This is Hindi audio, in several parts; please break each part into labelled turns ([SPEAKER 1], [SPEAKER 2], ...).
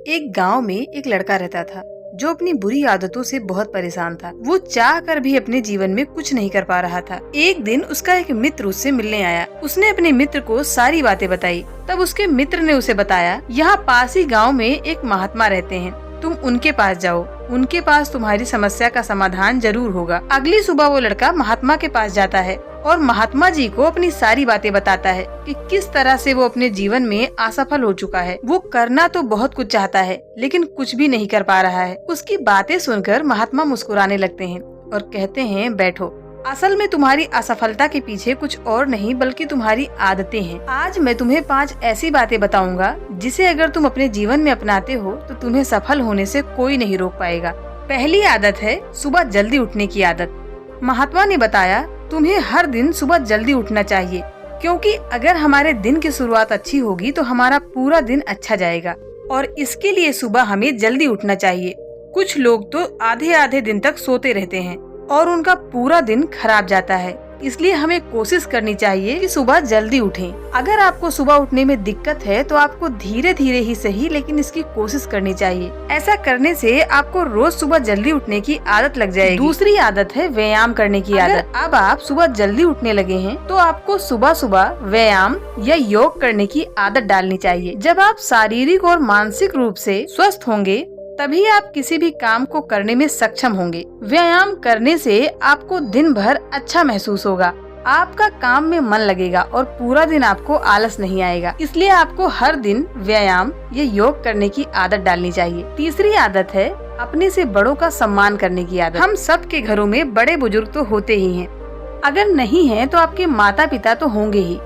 [SPEAKER 1] एक गांव में एक लड़का रहता था जो अपनी बुरी आदतों से बहुत परेशान था। वो चाह कर भी अपने जीवन में कुछ नहीं कर पा रहा था। एक दिन उसका एक मित्र उससे मिलने आया। उसने अपने मित्र को सारी बातें बताई। तब उसके मित्र ने उसे बताया, यहाँ पास ही गांव में एक महात्मा रहते हैं, तुम उनके पास जाओ, उनके पास तुम्हारी समस्या का समाधान जरूर होगा। अगली सुबह वो लड़का महात्मा के पास जाता है और महात्मा जी को अपनी सारी बातें बताता है कि किस तरह से वो अपने जीवन में असफल हो चुका है। वो करना तो बहुत कुछ चाहता है लेकिन कुछ भी नहीं कर पा रहा है। उसकी बातें सुनकर महात्मा मुस्कुराने लगते हैं और कहते हैं, बैठो, असल में तुम्हारी असफलता के पीछे कुछ और नहीं बल्कि तुम्हारी आदतें हैं। आज मैं तुम्हें 5 ऐसी बातें बताऊंगा जिसे अगर तुम अपने जीवन में अपनाते हो तो तुम्हें सफल होने से कोई नहीं रोक पाएगा। पहली आदत है सुबह जल्दी उठने की आदत। महात्मा ने बताया, तुम्हें हर दिन सुबह जल्दी उठना चाहिए, क्योंकि अगर हमारे दिन की शुरुआत अच्छी होगी तो हमारा पूरा दिन अच्छा जाएगा और इसके लिए सुबह हमें जल्दी उठना चाहिए। कुछ लोग तो आधे आधे दिन तक सोते रहते हैं और उनका पूरा दिन खराब जाता है। इसलिए हमें कोशिश करनी चाहिए कि सुबह जल्दी उठें। अगर आपको सुबह उठने में दिक्कत है तो आपको धीरे धीरे ही सही लेकिन इसकी कोशिश करनी चाहिए। ऐसा करने से आपको रोज सुबह जल्दी उठने की आदत लग जाएगी। दूसरी आदत है व्यायाम करने की आदत। अब आप सुबह जल्दी उठने लगे हैं तो आपको सुबह सुबह व्यायाम या योग करने की आदत डालनी चाहिए। जब आप शारीरिक और मानसिक रूप से स्वस्थ होंगे तभी आप किसी भी काम को करने में सक्षम होंगे। व्यायाम करने से आपको दिन भर अच्छा महसूस होगा, आपका काम में मन लगेगा और पूरा दिन आपको आलस नहीं आएगा। इसलिए आपको हर दिन व्यायाम या योग करने की आदत डालनी चाहिए। तीसरी आदत है अपने से बड़ों का सम्मान करने की आदत। हम सबके घरों में बड़े बुजुर्ग तो होते ही हैं, अगर नहीं है तो आपके माता पिता तो होंगे ही।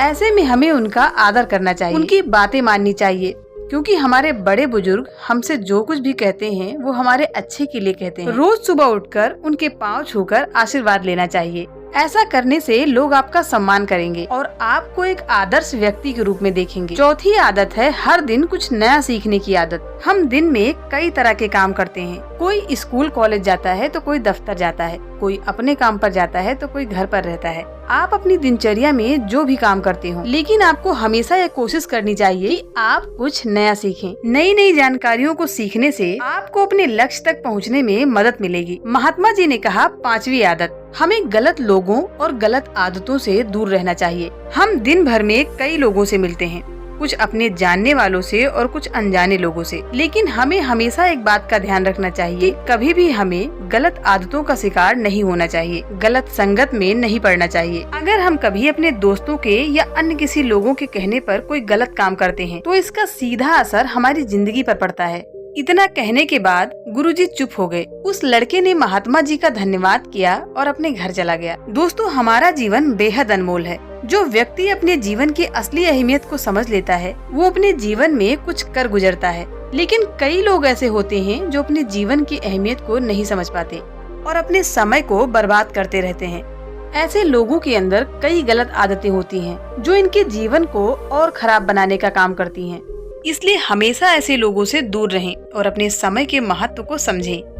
[SPEAKER 1] ऐसे में हमें उनका आदर करना चाहिए, उनकी बातें माननी चाहिए, क्योंकि हमारे बड़े बुजुर्ग हमसे जो कुछ भी कहते हैं वो हमारे अच्छे के लिए कहते हैं। रोज सुबह उठकर उनके पांव छूकर आशीर्वाद लेना चाहिए। ऐसा करने से लोग आपका सम्मान करेंगे और आपको एक आदर्श व्यक्ति के रूप में देखेंगे। चौथी आदत है हर दिन कुछ नया सीखने की आदत। हम दिन में कई तरह के काम करते हैं। कोई स्कूल कॉलेज जाता है तो कोई दफ्तर जाता है, कोई अपने काम पर जाता है तो कोई घर पर रहता है। आप अपनी दिनचर्या में जो भी काम करते हो, लेकिन आपको हमेशा ये कोशिश करनी चाहिए कि आप कुछ नया सीखें। नई नई जानकारियों को सीखने से आपको अपने लक्ष्य तक पहुंचने में मदद मिलेगी। महात्मा जी ने कहा, 5वीं आदत, हमें गलत लोगों और गलत आदतों से दूर रहना चाहिए। हम दिन भर में कई लोगों से मिलते हैं, कुछ अपने जानने वालों से और कुछ अनजाने लोगों से, लेकिन हमें हमेशा एक बात का ध्यान रखना चाहिए कि कभी भी हमें गलत आदतों का शिकार नहीं होना चाहिए, गलत संगत में नहीं पड़ना चाहिए। अगर हम कभी अपने दोस्तों के या अन्य किसी लोगों के कहने पर कोई गलत काम करते हैं तो इसका सीधा असर हमारी जिंदगी पर पड़ता है। इतना कहने के बाद गुरुजी चुप हो गए। उस लड़के ने महात्मा जी का धन्यवाद किया और अपने घर चला गया। दोस्तों, हमारा जीवन बेहद अनमोल है। जो व्यक्ति अपने जीवन की असली अहमियत को समझ लेता है वो अपने जीवन में कुछ कर गुजरता है, लेकिन कई लोग ऐसे होते हैं जो अपने जीवन की अहमियत को नहीं समझ पाते और अपने समय को बर्बाद करते रहते हैं। ऐसे लोगों के अंदर कई गलत आदतें होती हैं जो इनके जीवन को और खराब बनाने का काम करती हैं। इसलिए हमेशा ऐसे लोगों से दूर रहें और अपने समय के महत्व को समझें।